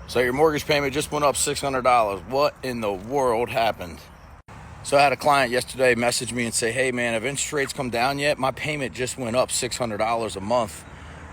So your mortgage payment just went up $600. What in the world happened? So I had a client yesterday message me and say, hey man, have interest rates come down yet? My payment just went up $600 a month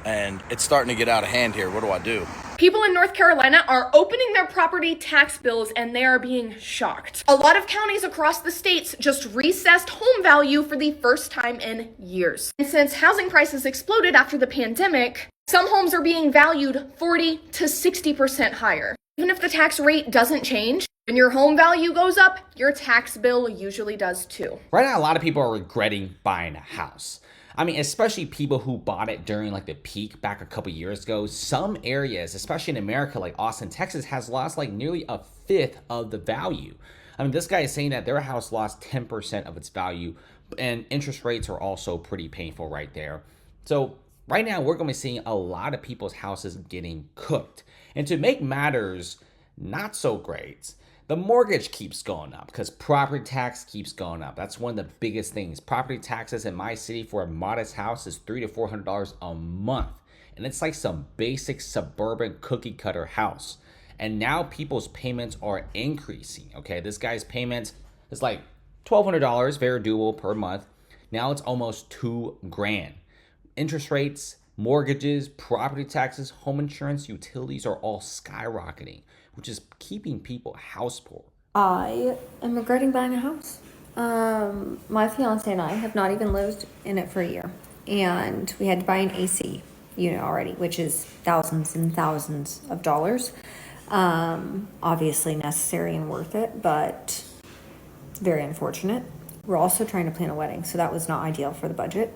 and it's starting to get out of hand here. What do I do? People in North Carolina are opening their property tax bills and they are being shocked. A lot of counties across the states just reassessed home value for the first time in years. And since housing prices exploded after the pandemic, some homes are being valued 40 to 60% higher. Even if the tax rate doesn't change, when your home value goes up, your tax bill usually does too. Right now, a lot of people are regretting buying a house. I mean, especially people who bought it during like the peak back a couple years ago. Some areas, especially in America, like Austin, Texas, has lost like nearly a fifth of the value. I mean, this guy is saying that their house lost 10% of its value, and interest rates are also pretty painful right there. So right now, we're going to be seeing a lot of people's houses getting cooked. And to make matters not so great, the mortgage keeps going up because property tax keeps going up. That's one of the biggest things. Property taxes in my city for a modest house is $300 to $400 a month. And it's like some basic suburban cookie cutter house. And now people's payments are increasing. Okay, this guy's payment is like $1,200, very doable per month. Now it's almost $2,000. Interest rates, mortgages, property taxes, home insurance, utilities are all skyrocketing, which is keeping people house poor. I am regretting buying a house. My fiance and I have not even lived in it for a year, and we had to buy an AC unit already, which is thousands and thousands of dollars. Obviously necessary and worth it, but very unfortunate. We're also trying to plan a wedding, so that was not ideal for the budget.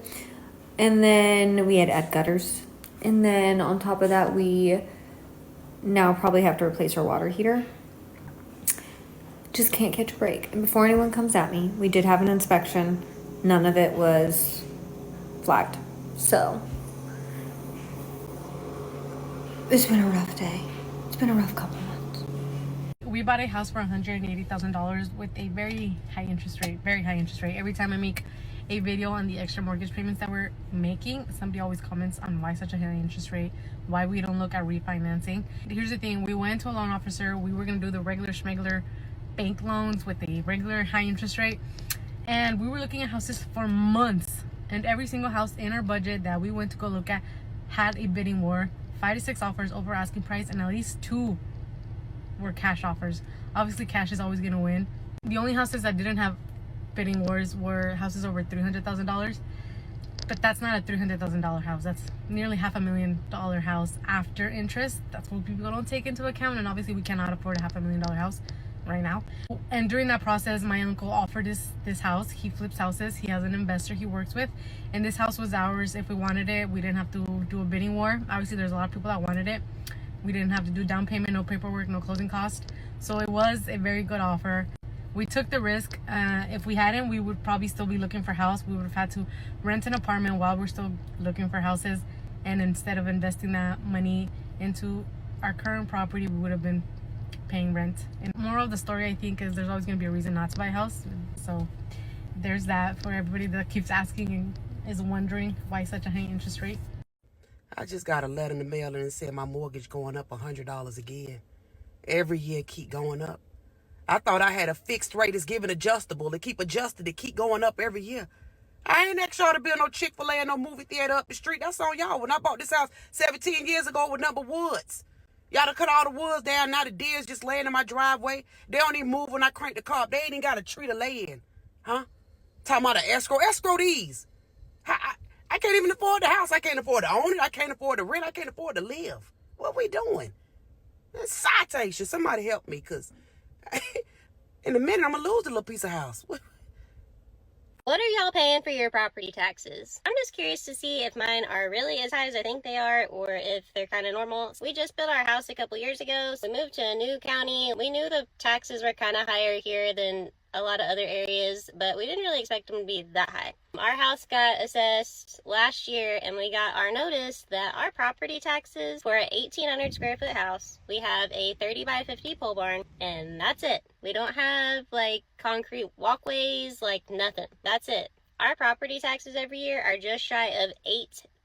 And then we had to add gutters, and then on top of that, we now probably have to replace our water heater. Just can't catch a break. And before anyone comes at me, we did have an inspection. None of it was flagged. So it's been a rough day. It's been a rough couple months. We bought a house for $180,000 with a very high interest rate. Every time I make a video on the extra mortgage payments that we're making, somebody always comments on why such a high interest rate, why we don't look at refinancing. Here's the thing, we went to a loan officer, we were gonna do the regular schmegler bank loans with a regular high interest rate, and we were looking at houses for months, and every single house in our budget that we went to go look at had a bidding war, 5 to 6 offers over asking price, and at least 2 were cash offers. Obviously cash is always gonna win. The only houses that didn't have bidding wars were houses over $300,000, but that's not a $300,000 house. That's nearly $500,000 house after interest. That's what people don't take into account, and obviously we cannot afford a $500,000 house right now. And during that process, my uncle offered this house. He flips houses. He has an investor he works with, and this house was ours if we wanted it. We didn't have to do a bidding war. Obviously there's a lot of people that wanted it. We didn't have to do down payment, no paperwork, no closing cost, so it was a very good offer. We took the risk. If we hadn't, we would probably still be looking for a house. We would have had to rent an apartment while we're still looking for houses, and instead of investing that money into our current property, we would have been paying rent. And moral of the story, I think, is there's always going to be a reason not to buy a house. So there's that for everybody that keeps asking and is wondering why such a high interest rate. I just got a letter in the mail and it said my mortgage going up $100 again. Every year keep going up. I thought I had a fixed rate. It's given adjustable. It keep adjusted. It keep going up every year. I ain't asked y'all to build no Chick-fil-A and no movie theater up the street. That's on y'all. When I bought this house 17 years ago with number woods, y'all done cut all the woods down. Now the deer's just laying in my driveway. They don't even move when I crank the car up. They ain't even got a tree to lay in. Huh? Talking about an escrow. Escrow these. I can't even afford the house. I can't afford to own it. I can't afford to rent. I can't afford to live. What we doing? Citation. Somebody help me, because in a minute I'm going to lose the little piece of house. What are y'all paying for your property taxes? I'm just curious to see if mine are really as high as I think they are, or if they're kind of normal. We just built our house a couple years ago. So we moved to a new county. We knew the taxes were kind of higher here than a lot of other areas, but we didn't really expect them to be that high. Our house got assessed last year, and we got our notice that our property taxes for an 1,800 square foot house, we have a 30 by 50 pole barn, and that's it. We don't have like concrete walkways, like nothing. That's it. Our property taxes every year are just shy of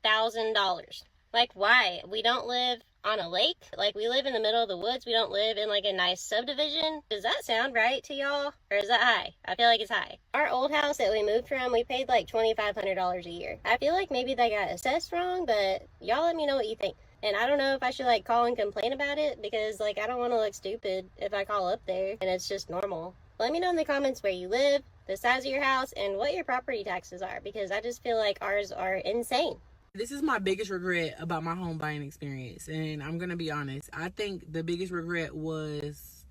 $8,000. Like, why? We don't live on a lake? Like, we live in the middle of the woods. We don't live in, like, a nice subdivision. Does that sound right to y'all? Or is that high? I feel like it's high. Our old house that we moved from, we paid, like, $2,500 a year. I feel like maybe they got assessed wrong, but y'all let me know what you think. And I don't know if I should, like, call and complain about it, because, like, I don't want to look stupid if I call up there and it's just normal. Let me know in the comments where you live, the size of your house, and what your property taxes are, because I just feel like ours are insane. This is my biggest regret about my home buying experience, and I'm gonna be honest. I think the biggest regret was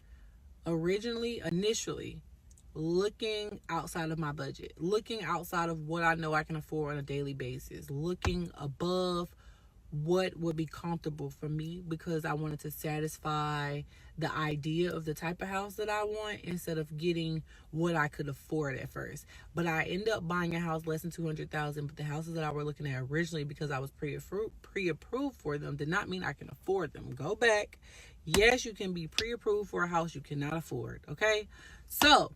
initially looking outside of my budget, looking outside of what I know I can afford on a daily basis, looking above what would be comfortable for me, because I wanted to satisfy the idea of the type of house that I want instead of getting what I could afford at first. But I ended up buying a house less than $200,000. But the houses that I were looking at originally, because I was pre-approved for them, did not mean I can afford them. Go back. Yes, you can be pre-approved for a house you cannot afford. Okay, so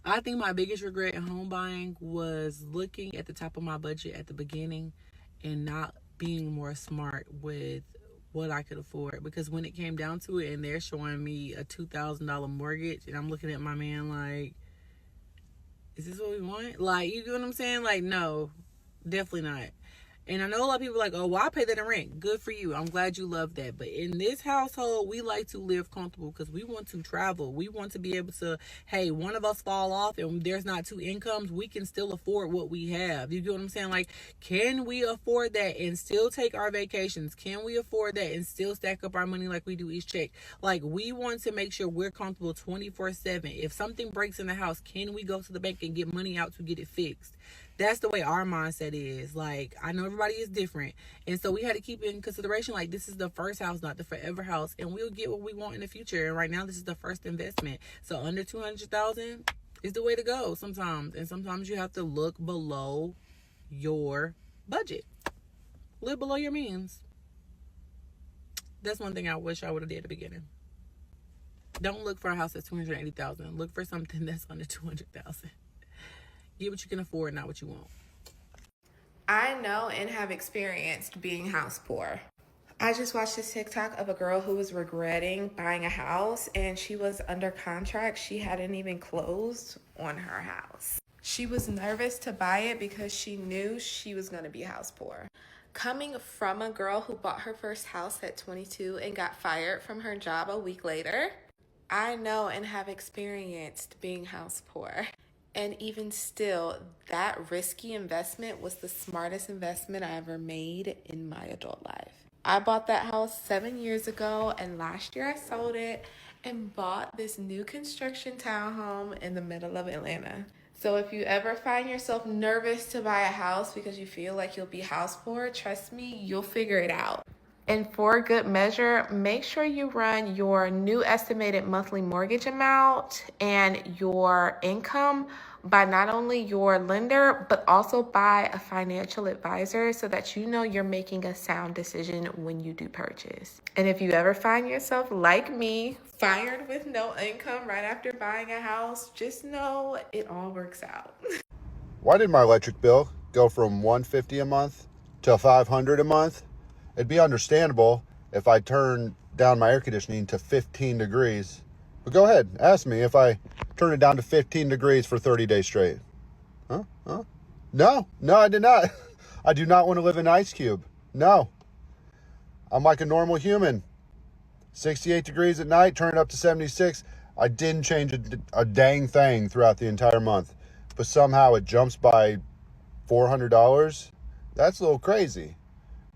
I think my biggest regret in home buying was looking at the top of my budget at the beginning and not being more smart with what I could afford. Because when it came down to it and they're showing me a $2,000 mortgage and I'm looking at my man like, is this what we want? Like, you know what I'm saying? Like, no, definitely not. And I know a lot of people are like, oh, well, I pay that in rent. Good for you. I'm glad you love that. But in this household, we like to live comfortable because we want to travel. We want to be able to, hey, one of us fall off and there's not two incomes, we can still afford what we have. You get what I'm saying? Like, can we afford that and still take our vacations? Can we afford that and still stack up our money like we do each check? Like, we want to make sure we're comfortable 24/7. If something breaks in the house, can we go to the bank and get money out to get it fixed? That's the way our mindset is. Like, I know everybody is different. And so we had to keep in consideration, like, this is the first house, not the forever house. And we'll get what we want in the future. And right now, this is the first investment. So under $200,000 is the way to go sometimes. And sometimes you have to look below your budget. Live below your means. That's one thing I wish I would have did at the beginning. Don't look for a house that's $280,000. Look for something that's under $200,000. Get what you can afford, not what you want. I know and have experienced being house poor. I just watched this TikTok of a girl who was regretting buying a house, and she was under contract. She hadn't even closed on her house. She was nervous to buy it because she knew she was going to be house poor. Coming from a girl who bought her first house at 22 and got fired from her job a week later, I know and have experienced being house poor. And even still, that risky investment was the smartest investment I ever made in my adult life. I bought that house 7 years ago, and last year I sold it and bought this new construction townhome in the middle of Atlanta. So if you ever find yourself nervous to buy a house because you feel like you'll be house poor, trust me, you'll figure it out. And for good measure, make sure you run your new estimated monthly mortgage amount and your income by not only your lender, but also by a financial advisor so that you know you're making a sound decision when you do purchase. And if you ever find yourself, like me, fired with no income right after buying a house, just know it all works out. Why did my electric bill go from $150 a month to $500 a month? It'd be understandable if I turned down my air conditioning to 15 degrees. But go ahead, ask me if I turn it down to 15 degrees for 30 days straight. Huh? No, I did not. I do not want to live in an ice cube. No. I'm like a normal human. 68 degrees at night, turn it up to 76. I didn't change a dang thing throughout the entire month. But somehow it jumps by $400. That's a little crazy.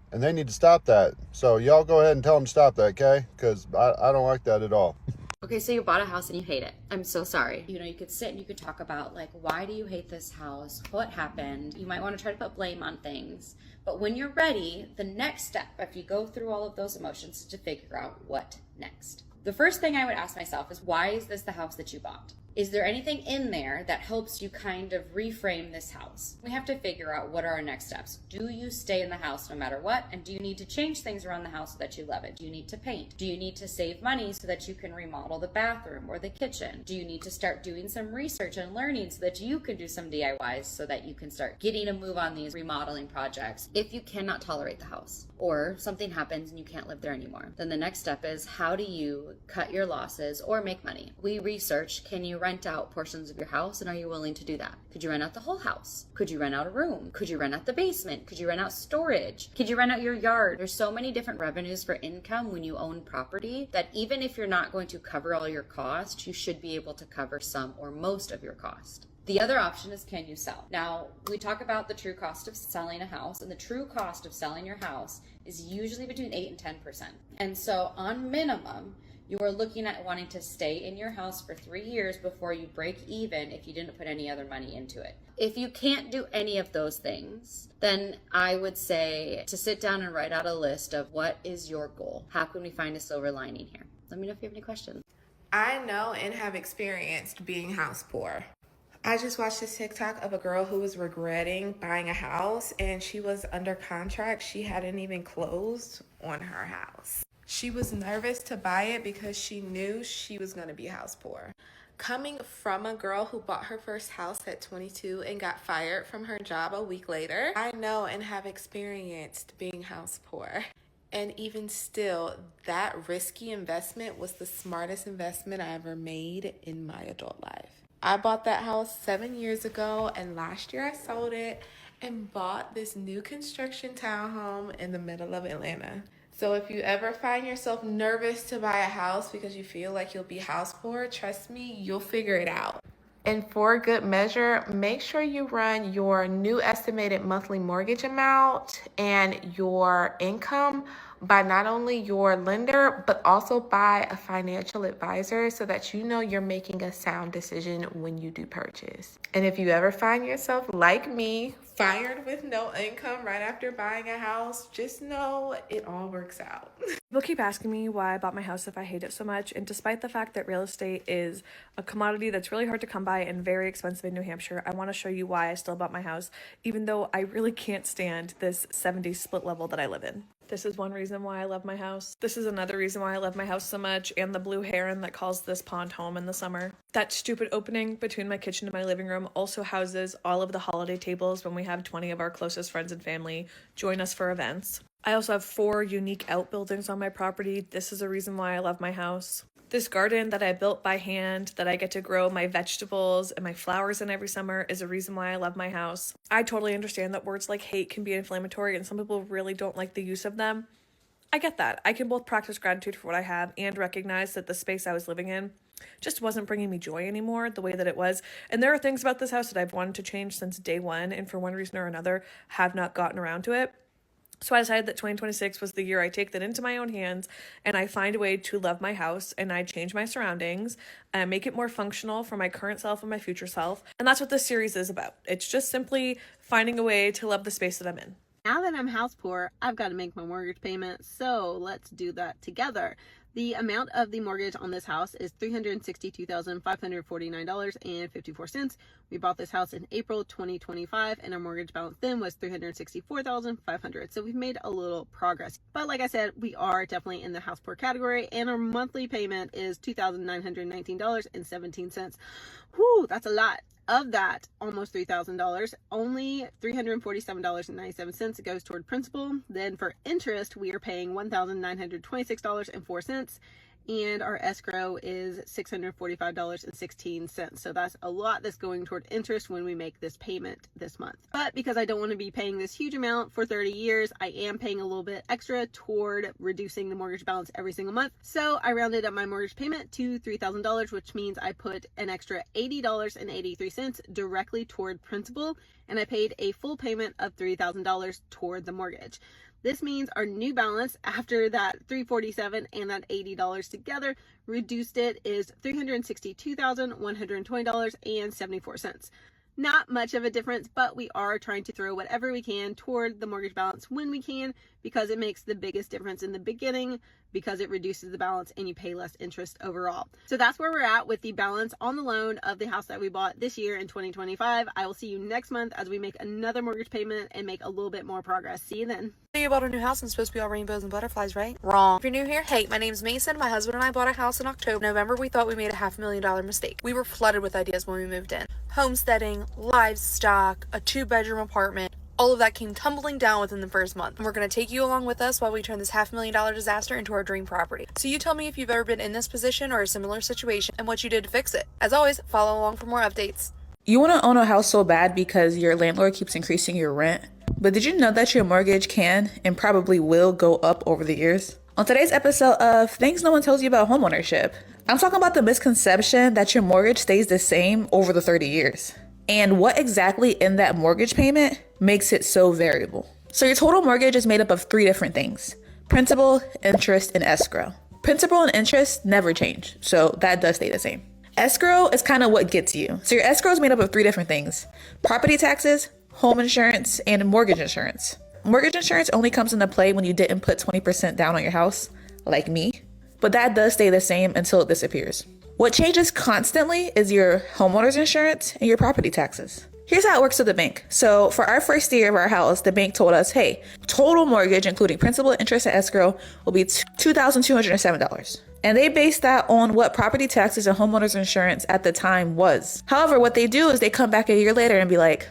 And they need to stop that. So y'all go ahead and tell them to stop that, okay? Because I don't like that at all. Okay, so you bought a house and you hate it. I'm so sorry. You know, you could sit and you could talk about, like, why do you hate this house? What happened? You might want to try to put blame on things. But when you're ready, the next step, if you go through all of those emotions, is to figure out what next. The first thing I would ask myself is, why is this the house that you bought? Is there anything in there that helps you kind of reframe this house? We have to figure out what are our next steps. Do you stay in the house no matter what? And do you need to change things around the house so that you love it? Do you need to paint? Do you need to save money so that you can remodel the bathroom or the kitchen? Do you need to start doing some research and learning so that you can do some DIYs so that you can start getting a move on these remodeling projects? If you cannot tolerate the house or something happens and you can't live there anymore, then the next step is, how do you cut your losses or make money? We research, can you rent out portions of your house, and are you willing to do that? Could you rent out the whole house? Could you rent out a room? Could you rent out the basement? Could you rent out storage? Could you rent out your yard? There's so many different revenues for income when you own property that even if you're not going to cover all your costs, you should be able to cover some or most of your cost. The other option is, can you sell? Now, we talk about the true cost of selling a house, and the true cost of selling your house is usually between 8 and 10%. And so on minimum, you are looking at wanting to stay in your house for 3 years before you break even if you didn't put any other money into it. If you can't do any of those things, then I would say to sit down and write out a list of what is your goal. How can we find a silver lining here? Let me know if you have any questions. I know and have experienced being house poor. I just watched this TikTok of a girl who was regretting buying a house, and she was under contract. She hadn't even closed on her house. She was nervous to buy it because she knew she was going to be house poor. Coming from a girl who bought her first house at 22 and got fired from her job a week later, I know and have experienced being house poor. And even still, that risky investment was the smartest investment I ever made in my adult life. I bought that house 7 years ago, and last year I sold it and bought this new construction townhome in the middle of Atlanta. So if you ever find yourself nervous to buy a house because you feel like you'll be house poor, trust me, you'll figure it out. And for good measure, make sure you run your new estimated monthly mortgage amount and your income by not only your lender, but also by a financial advisor so that you know you're making a sound decision when you do purchase. And if you ever find yourself, like me, fired with no income right after buying a house, just know it all works out. People keep asking me why I bought my house if I hate it so much, and despite the fact that real estate is a commodity that's really hard to come by and very expensive in New Hampshire, I want to show you why I still bought my house, even though I really can't stand this 70 split level that I live in. This is one reason why I love my house. This is another reason why I love my house so much, and the blue heron that calls this pond home in the summer. That stupid opening between my kitchen and my living room also houses all of the holiday tables when we have 20 of our closest friends and family join us for events. I also have 4 unique outbuildings on my property. This is a reason why I love my house. This garden that I built by hand that I get to grow my vegetables and my flowers in every summer is a reason why I love my house. I totally understand that words like hate can be inflammatory and some people really don't like the use of them. I get that. I can both practice gratitude for what I have and recognize that the space I was living in just wasn't bringing me joy anymore the way that it was. And there are things about this house that I've wanted to change since day one, and for one reason or another have not gotten around to it. So I decided that 2026 was the year I take that into my own hands and I find a way to love my house and I change my surroundings and make it more functional for my current self and my future self. And that's what this series is about. It's just simply finding a way to love the space that I'm in. Now that I'm house poor, I've got to make my mortgage payment, so let's do that together. The amount of the mortgage on this house is $362,549.54. We bought this house in April 2025, and our mortgage balance then was $364,500. So we've made a little progress. But like I said, we are definitely in the house poor category, and our monthly payment is $2,919.17. Whew, that's a lot. Of that, almost $3,000, only $347.97 goes toward principal. Then for interest, we are paying $1,926.04, and our escrow is $645.16. So that's a lot that's going toward interest when we make this payment this month. But because I don't want to be paying this huge amount for 30 years, I am paying a little bit extra toward reducing the mortgage balance every single month. So I rounded up my mortgage payment to $3,000, which means I put an extra $80.83 directly toward principal, and I paid a full payment of $3,000 toward the mortgage. This means our new balance after that $347 and that $80 together reduced it is $362,120.74. not much of a difference, but we are trying to throw whatever we can toward the mortgage balance when we can, because it makes the biggest difference in the beginning, because it reduces the balance and you pay less interest overall. So that's where we're at with the balance on the loan of the house that we bought this year in 2025. I will see you next month as we make another mortgage payment and make a little bit more progress. See you then. You bought a new house and it's supposed to be all rainbows and butterflies, right? Wrong. If you're new here, hey, my name's Mason. My husband and I bought a house in October. November, we thought we made a $500,000 mistake. We were flooded with ideas when we moved in. Homesteading, livestock, a 2-bedroom apartment. All of that came tumbling down within the first month. And we're going to take you along with us while we turn this $500,000 disaster into our dream property. So you tell me if you've ever been in this position or a similar situation and what you did to fix it. As always, follow along for more updates. You want to own a house so bad because your landlord keeps increasing your rent. But did you know that your mortgage can and probably will go up over the years? On today's episode of Things No One Tells You About Homeownership, I'm talking about the misconception that your mortgage stays the same over the 30 years. And what exactly in that mortgage payment makes it so variable. So your total mortgage is made up of 3 different things: principal, interest, and escrow. Principal and interest never change, so that does stay the same. Escrow is kind of what gets you. So your escrow is made up of 3 different things: property taxes, home insurance, and mortgage insurance. Mortgage insurance only comes into play when you didn't put 20% down on your house, like me, but that does stay the same until it disappears. What changes constantly is your homeowner's insurance and your property taxes. Here's how it works with the bank. So for our first year of our house, the bank told us, hey, total mortgage, including principal, interest, and escrow, will be $2,207. And they based that on what property taxes and homeowner's insurance at the time was. However, what they do is they come back a year later and be like,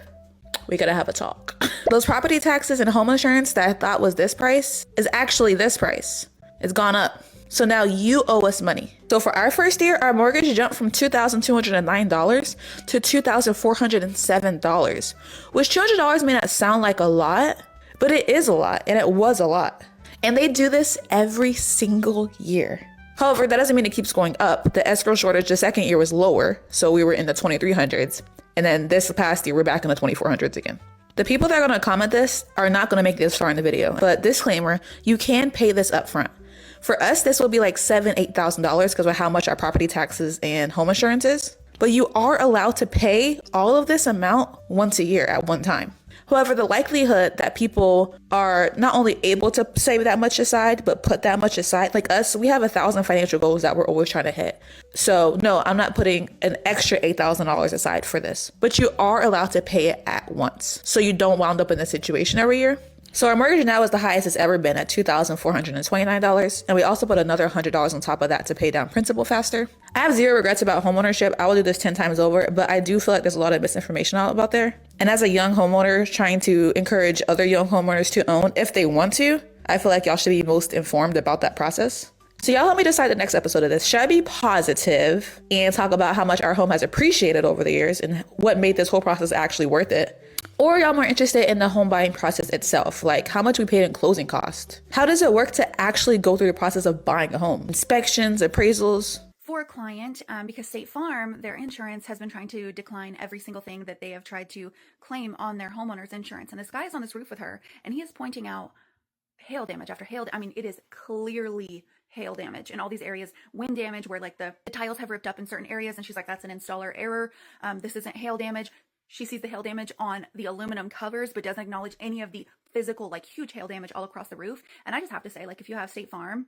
we gotta have a talk. Those property taxes and home insurance that I thought was this price is actually this price. It's gone up. So now you owe us money. So for our first year, our mortgage jumped from $2,209 to $2,407, which $200 may not sound like a lot, but it is a lot, and it was a lot. And they do this every single year. However, that doesn't mean it keeps going up. The escrow shortage the second year was lower, so we were in the 2300s. And then this past year, we're back in the 2400s again. The people that are gonna comment this are not gonna make it this far in the video, but disclaimer, you can pay this upfront. For us, this will be like $7,000, $8,000 because of how much our property taxes and home insurance is. But you are allowed to pay all of this amount once a year at one time. However, the likelihood that people are not only able to save that much aside, but put that much aside, like us, we have 1,000 financial goals that we're always trying to hit. So no, I'm not putting an extra $8,000 aside for this, but you are allowed to pay it at once. So you don't wound up in this situation every year. So our mortgage now is the highest it's ever been at $2,429. And we also put another $100 on top of that to pay down principal faster. I have 0 regrets about homeownership. I will do this 10 times over, but I do feel like there's a lot of misinformation out there. And as a young homeowner trying to encourage other young homeowners to own if they want to, I feel like y'all should be most informed about that process. So y'all help me decide the next episode of this. Should I be positive and talk about how much our home has appreciated over the years and what made this whole process actually worth it? Or y'all more interested in the home buying process itself, like how much we paid in closing costs? How does it work to actually go through the process of buying a home? Inspections, appraisals? For a client, because State Farm, their insurance has been trying to decline every single thing that they have tried to claim on their homeowner's insurance. And this guy is on this roof with her, and he is pointing out hail damage after hail. I mean, it is clearly hail damage in all these areas, wind damage where like the tiles have ripped up in certain areas. And she's like, that's an installer error. This isn't hail damage. She sees the hail damage on the aluminum covers, but doesn't acknowledge any of the physical, like huge hail damage all across the roof. And I just have to say, like, if you have State Farm,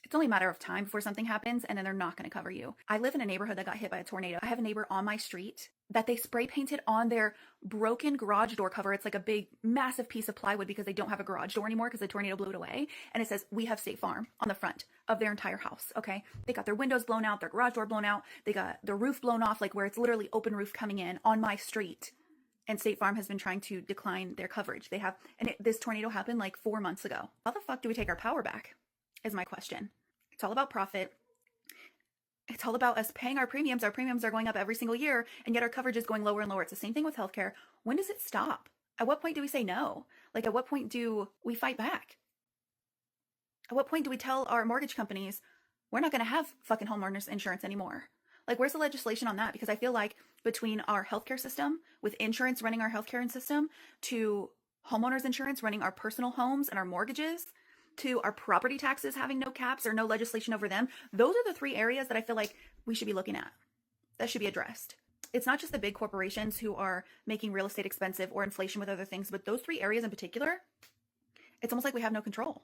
it's only a matter of time before something happens, and then they're not going to cover you. I live in a neighborhood that got hit by a tornado. I have a neighbor on my street that they spray painted on their broken garage door cover. It's like a big, massive piece of plywood because they don't have a garage door anymore because the tornado blew it away. And it says, we have State Farm on the front of their entire house, okay? They got their windows blown out, their garage door blown out. They got the roof blown off, like where it's literally open roof coming in on my street. And State Farm has been trying to decline their coverage. They have, and this tornado happened like 4 months ago. How the fuck do we take our power back is my question. It's all about profit. It's all about us paying our premiums. Our premiums are going up every single year, and yet our coverage is going lower and lower. It's the same thing with healthcare. When does it stop? At what point do we say no? Like, at what point do we fight back? At what point do we tell our mortgage companies, we're not going to have fucking homeowners insurance anymore? Like, where's the legislation on that? Because I feel like between our healthcare system, with insurance running our healthcare system, to homeowners insurance running our personal homes and our mortgages, to our property taxes having no caps or no legislation over them, those are the 3 areas that I feel like we should be looking at. That should be addressed. It's not just the big corporations who are making real estate expensive or inflation with other things, but those 3 areas in particular, it's almost like we have no control.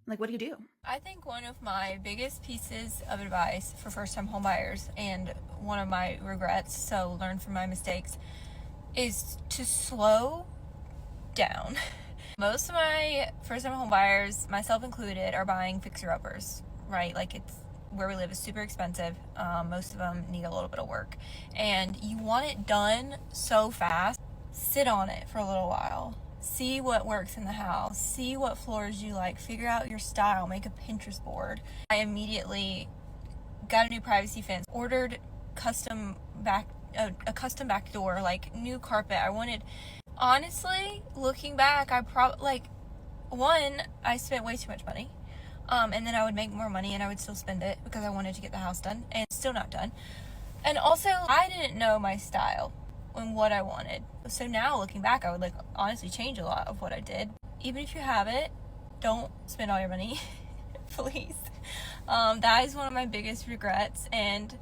Like, what do you do? I think one of my biggest pieces of advice for first-time homebuyers, and one of my regrets, so learn from my mistakes, is to slow down. Most of my first-time homebuyers, myself included, are buying fixer-uppers, right? Like, it's where we live is super expensive. Most of them need a little bit of work, and you want it done so fast. Sit on it for a little while. See what works in the house. See what floors you like. Figure out your style. Make a Pinterest board. I immediately got a new privacy fence. Ordered a custom back door, like new carpet. Honestly, looking back, I spent way too much money. And then I would make more money and I would still spend it because I wanted to get the house done, and it's still not done. And also, I didn't know my style and what I wanted. So now looking back, I would honestly change a lot of what I did. Even if you have it, don't spend all your money, please. That is one of my biggest regrets, and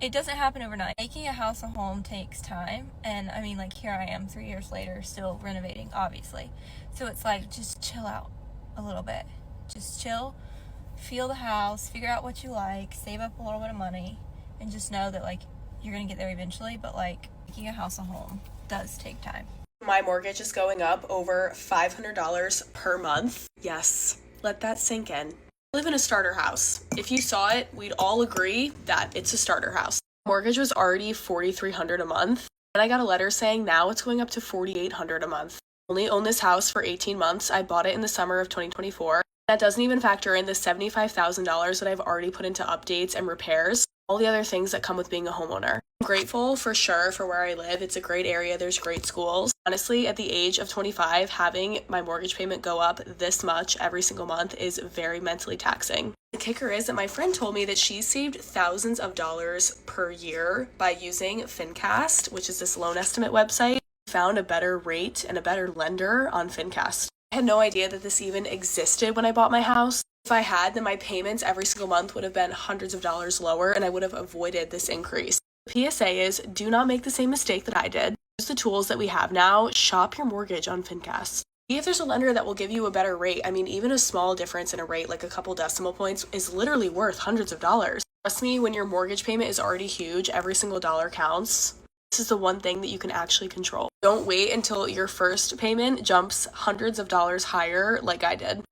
it doesn't happen overnight. Making a house a home takes time, and I mean, here I am 3 years later, still renovating, obviously. So it's just chill out a little bit. Just chill, feel the house, figure out what you like, save up a little bit of money, and just know that you're gonna get there eventually, but making a house a home does take time. My mortgage is going up over $500 per month. Yes, let that sink in. I live in a starter house. If you saw it, we'd all agree that it's a starter house. Mortgage was already $4,300 a month, and I got a letter saying now it's going up to $4,800 a month. I only own this house for 18 months. I bought it in the summer of 2024. That doesn't even factor in the $75,000 that I've already put into updates and repairs, all the other things that come with being a homeowner. I'm grateful for sure for where I live. It's a great area. There's great schools. Honestly, at the age of 25, having my mortgage payment go up this much every single month is very mentally taxing. The kicker is that my friend told me that she saved thousands of dollars per year by using Fincast, which is this loan estimate website. Found a better rate and a better lender on Fincast. I had no idea that this even existed when I bought my house. If I had, then my payments every single month would have been hundreds of dollars lower, and I would have avoided this increase. The PSA is, do not make the same mistake that I did. Use the tools that we have now. Shop your mortgage on Fincast. See if there's a lender that will give you a better rate. I mean, even a small difference in a rate, like a couple decimal points, is literally worth hundreds of dollars. Trust me, when your mortgage payment is already huge, every single dollar counts. This is the one thing that you can actually control. Don't wait until your first payment jumps hundreds of dollars higher like I did.